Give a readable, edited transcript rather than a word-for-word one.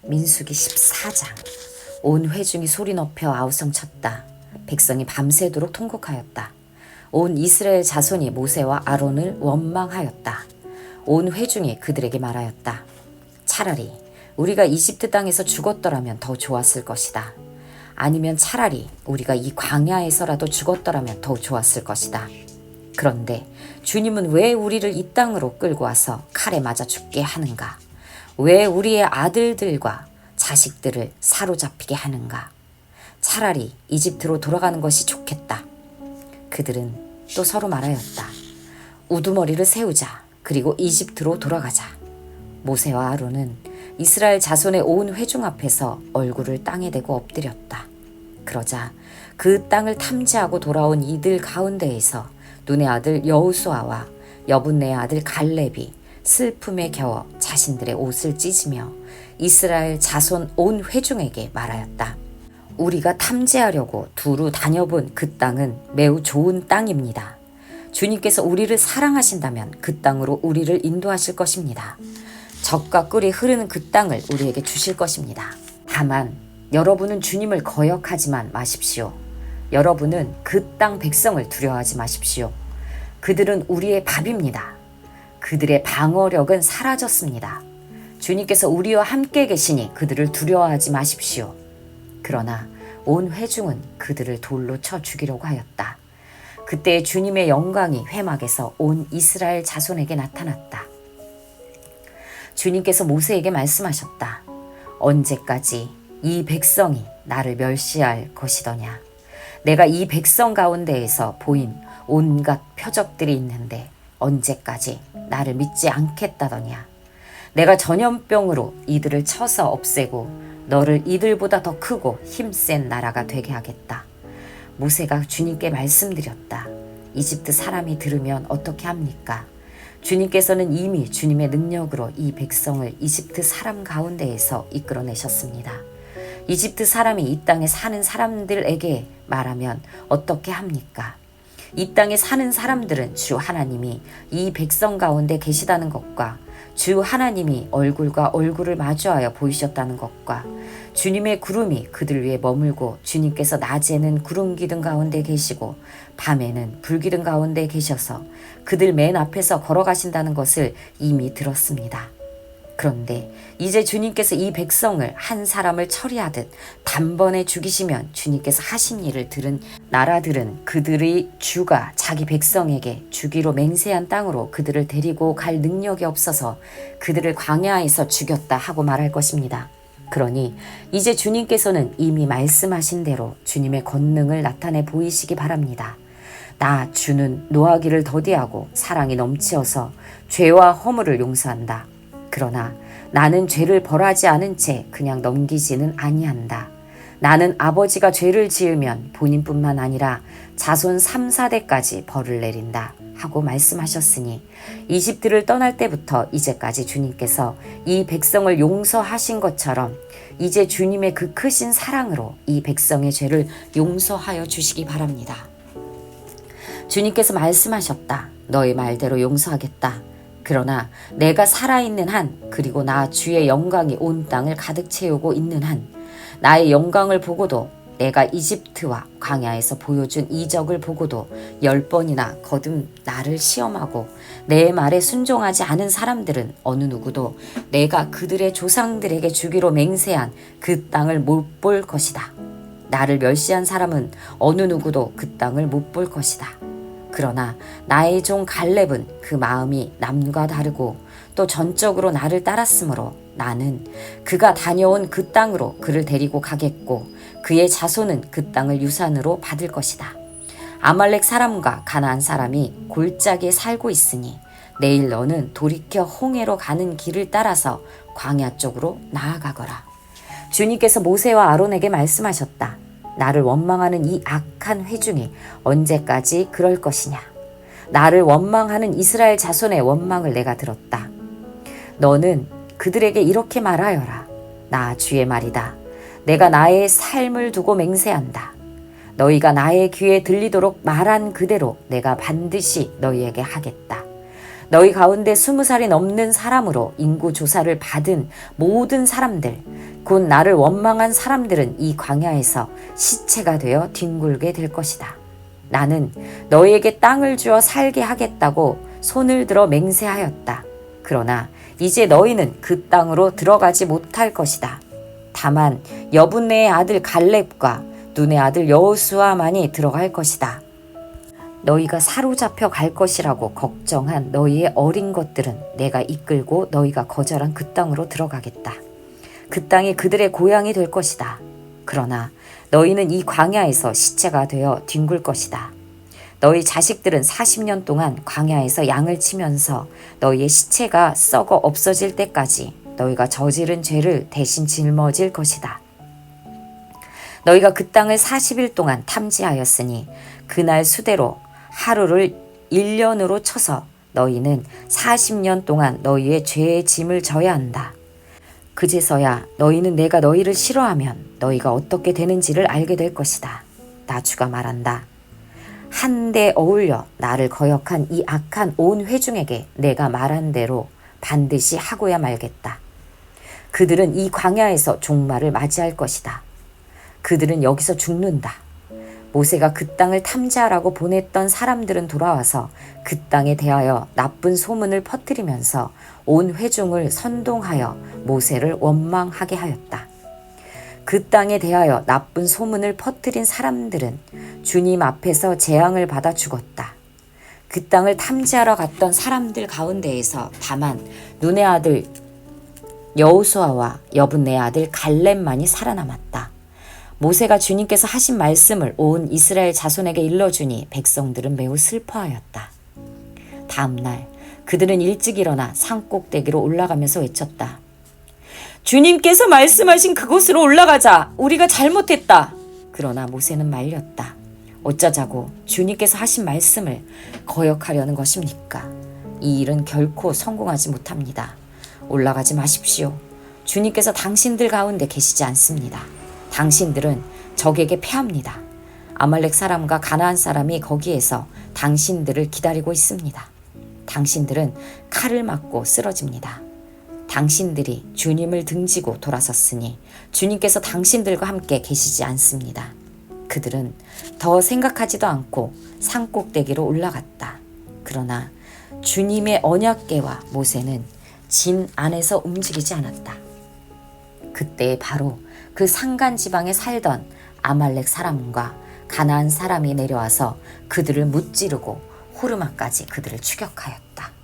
민수기 14장. 온 회중이 소리 높여 아우성쳤다. 백성이 밤새도록 통곡하였다. 온 이스라엘 자손이 모세와 아론을 원망하였다. 온 회중이 그들에게 말하였다. 차라리 우리가 이집트 땅에서 죽었더라면 더 좋았을 것이다. 아니면 차라리 우리가 이 광야에서라도 죽었더라면 더 좋았을 것이다. 그런데 주님은 왜 우리를 이 땅으로 끌고 와서 칼에 맞아 죽게 하는가? 왜 우리의 아들들과 자식들을 사로잡히게 하는가? 차라리 이집트로 돌아가는 것이 좋겠다. 그들은 또 서로 말하였다. 우두머리를 세우자. 그리고 이집트로 돌아가자. 모세와 아론은 이스라엘 자손의 온 회중 앞에서 얼굴을 땅에 대고 엎드렸다. 그러자 그 땅을 탐지하고 돌아온 이들 가운데에서 눈의 아들 여호수아와 여분네의 아들 갈렙이 슬픔에 겨워 자신들의 옷을 찢으며 이스라엘 자손 온 회중에게 말하였다. 우리가 탐지하려고 두루 다녀본 그 땅은 매우 좋은 땅입니다. 주님께서 우리를 사랑하신다면 그 땅으로 우리를 인도하실 것입니다. 젖과 꿀이 흐르는 그 땅을 우리에게 주실 것입니다. 다만 여러분은 주님을 거역하지만 마십시오. 여러분은 그 땅 백성을 두려워하지 마십시오. 그들은 우리의 밥입니다. 그들의 방어력은 사라졌습니다. 주님께서 우리와 함께 계시니 그들을 두려워하지 마십시오. 그러나 온 회중은 그들을 돌로 쳐 죽이려고 하였다. 그때 주님의 영광이 회막에서 온 이스라엘 자손에게 나타났다. 주님께서 모세에게 말씀하셨다. 언제까지 이 백성이 나를 멸시할 것이더냐. 내가 이 백성 가운데에서 보인 온갖 표적들이 있는데 언제까지 나를 믿지 않겠다더냐. 내가 전염병으로 이들을 쳐서 없애고 너를 이들보다 더 크고 힘센 나라가 되게 하겠다. 모세가 주님께 말씀드렸다. 이집트 사람이 들으면 어떻게 합니까? 주님께서는 이미 주님의 능력으로 이 백성을 이집트 사람 가운데에서 이끌어내셨습니다. 이집트 사람이 이 땅에 사는 사람들에게 말하면 어떻게 합니까? 이 땅에 사는 사람들은 주 하나님이 이 백성 가운데 계시다는 것과 주 하나님이 얼굴과 얼굴을 마주하여 보이셨다는 것과 주님의 구름이 그들 위에 머물고 주님께서 낮에는 구름 기둥 가운데 계시고 밤에는 불 기둥 가운데 계셔서 그들 맨 앞에서 걸어가신다는 것을 이미 들었습니다. 그런데 이제 주님께서 이 백성을 한 사람을 처리하듯 단번에 죽이시면 주님께서 하신 일을 들은 나라들은 그들의 주가 자기 백성에게 주기로 맹세한 땅으로 그들을 데리고 갈 능력이 없어서 그들을 광야에서 죽였다 하고 말할 것입니다. 그러니 이제 주님께서는 이미 말씀하신 대로 주님의 권능을 나타내 보이시기 바랍니다. 나 주는 노하기를 더디하고 사랑이 넘치어서 죄와 허물을 용서한다. 그러나 나는 죄를 벌하지 않은 채 그냥 넘기지는 아니한다. 나는 아버지가 죄를 지으면 본인뿐만 아니라 자손 3, 4대까지 벌을 내린다 하고 말씀하셨으니 이집트를 떠날 때부터 이제까지 주님께서 이 백성을 용서하신 것처럼 이제 주님의 그 크신 사랑으로 이 백성의 죄를 용서하여 주시기 바랍니다. 주님께서 말씀하셨다. 너의 말대로 용서하겠다. 그러나 내가 살아있는 한 그리고 나 주의 영광이 온 땅을 가득 채우고 있는 한 나의 영광을 보고도 내가 이집트와 광야에서 보여준 이적을 보고도 10번이나 거듭 나를 시험하고 내 말에 순종하지 않은 사람들은 어느 누구도 내가 그들의 조상들에게 주기로 맹세한 그 땅을 못 볼 것이다. 나를 멸시한 사람은 어느 누구도 그 땅을 못 볼 것이다. 그러나 나의 종 갈렙은 그 마음이 남과 다르고 또 전적으로 나를 따랐으므로 나는 그가 다녀온 그 땅으로 그를 데리고 가겠고 그의 자손은 그 땅을 유산으로 받을 것이다. 아말렉 사람과 가나안 사람이 골짜기에 살고 있으니 내일 너는 돌이켜 홍해로 가는 길을 따라서 광야 쪽으로 나아가거라. 주님께서 모세와 아론에게 말씀하셨다. 나를 원망하는 이 악한 회중이 언제까지 그럴 것이냐. 나를 원망하는 이스라엘 자손의 원망을 내가 들었다. 너는 그들에게 이렇게 말하여라. 나 주의 말이다. 내가 나의 삶을 두고 맹세한다. 너희가 나의 귀에 들리도록 말한 그대로 내가 반드시 너희에게 하겠다. 너희 가운데 20살이 넘는 사람으로 인구 조사를 받은 모든 사람들, 곧 나를 원망한 사람들은 이 광야에서 시체가 되어 뒹굴게 될 것이다. 나는 너희에게 땅을 주어 살게 하겠다고 손을 들어 맹세하였다. 그러나 이제 너희는 그 땅으로 들어가지 못할 것이다. 다만 여분네의 아들 갈렙과 눈의 아들 여호수아만이 들어갈 것이다. 너희가 사로잡혀 갈 것이라고 걱정한 너희의 어린 것들은 내가 이끌고 너희가 거절한 그 땅으로 들어가겠다. 그 땅이 그들의 고향이 될 것이다. 그러나 너희는 이 광야에서 시체가 되어 뒹굴 것이다. 너희 자식들은 40년 동안 광야에서 양을 치면서 너희의 시체가 썩어 없어질 때까지 너희가 저지른 죄를 대신 짊어질 것이다. 너희가 그 땅을 40일 동안 탐지하였으니 그날 수대로 하루를 1년으로 쳐서 너희는 40년 동안 너희의 죄의 짐을 져야 한다. 그제서야 너희는 내가 너희를 싫어하면 너희가 어떻게 되는지를 알게 될 것이다. 나 주가 말한다. 한데 어울려 나를 거역한 이 악한 온 회중에게 내가 말한 대로 반드시 하고야 말겠다. 그들은 이 광야에서 종말을 맞이할 것이다. 그들은 여기서 죽는다. 모세가 그 땅을 탐지하라고 보냈던 사람들은 돌아와서 그 땅에 대하여 나쁜 소문을 퍼뜨리면서 온 회중을 선동하여 모세를 원망하게 하였다. 그 땅에 대하여 나쁜 소문을 퍼뜨린 사람들은 주님 앞에서 재앙을 받아 죽었다. 그 땅을 탐지하러 갔던 사람들 가운데에서 다만 눈의 아들 여호수아와 여분네의 아들 갈렙만이 살아남았다. 모세가 주님께서 하신 말씀을 온 이스라엘 자손에게 일러주니 백성들은 매우 슬퍼하였다. 다음 날 그들은 일찍 일어나 산꼭대기로 올라가면서 외쳤다. 주님께서 말씀하신 그곳으로 올라가자. 우리가 잘못했다. 그러나 모세는 말렸다. 어쩌자고 주님께서 하신 말씀을 거역하려는 것입니까? 이 일은 결코 성공하지 못합니다. 올라가지 마십시오. 주님께서 당신들 가운데 계시지 않습니다. 당신들은 적에게 패합니다. 아말렉 사람과 가나안 사람이 거기에서 당신들을 기다리고 있습니다. 당신들은 칼을 맞고 쓰러집니다. 당신들이 주님을 등지고 돌아섰으니 주님께서 당신들과 함께 계시지 않습니다. 그들은 더 생각하지도 않고 산꼭대기로 올라갔다. 그러나 주님의 언약궤와 모세는 진 안에서 움직이지 않았다. 그때 바로 그 산간 지방에 살던 아말렉 사람과 가나안 사람이 내려와서 그들을 무찌르고 호르마까지 그들을 추격하였다.